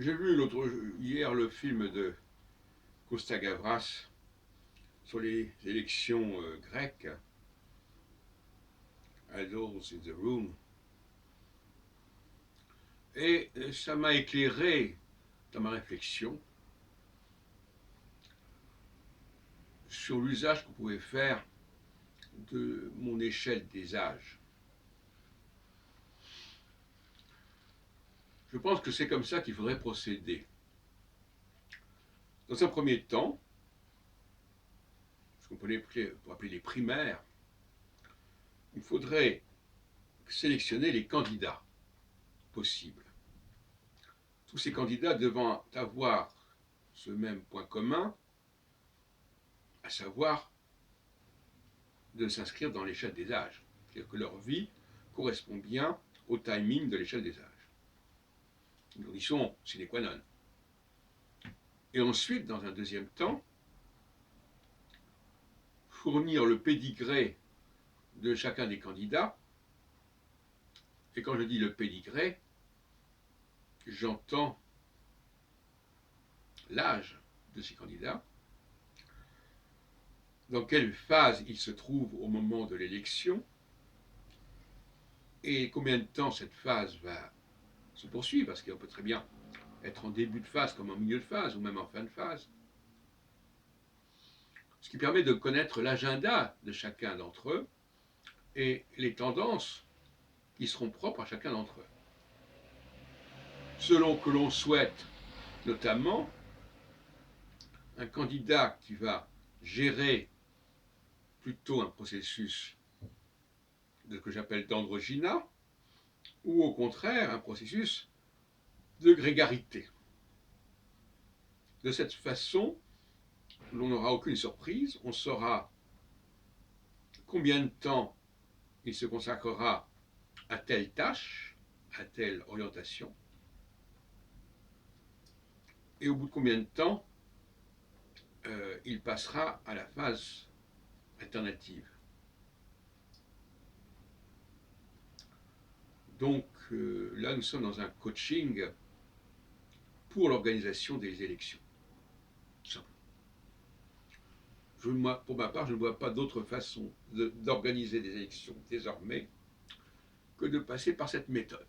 J'ai vu hier le film de Costa Gavras sur les élections grecques, Idols in the Room, et ça m'a éclairé dans ma réflexion sur l'usage qu'on pouvait faire de mon échelle des âges. Je pense que c'est comme ça qu'il faudrait procéder. Dans un premier temps, ce qu'on peut appeler les primaires, il faudrait sélectionner les candidats possibles. Tous ces candidats devant avoir ce même point commun, à savoir de s'inscrire dans l'échelle des âges. C'est-à-dire que leur vie correspond bien au timing de l'échelle des âges. Une condition sine qua non. Et ensuite, dans un deuxième temps, fournir le pédigré de chacun des candidats. Et quand je dis le pédigré, j'entends l'âge de ces candidats, dans quelle phase ils se trouvent au moment de l'élection, et combien de temps cette phase va se poursuivre, parce qu'on peut très bien être en début de phase comme en milieu de phase, ou même en fin de phase. Ce qui permet de connaître l'agenda de chacun d'entre eux et les tendances qui seront propres à chacun d'entre eux. Selon que l'on souhaite notamment un candidat qui va gérer plutôt un processus de ce que j'appelle d'androgyna, ou au contraire un processus de grégarité. De cette façon, l'on n'aura aucune surprise, on saura combien de temps il se consacrera à telle tâche, à telle orientation, et au bout de combien de temps il passera à la phase alternative. Donc là, nous sommes dans un coaching pour l'organisation des élections. Pour ma part, je ne vois pas d'autre façon d'organiser des élections désormais que de passer par cette méthode.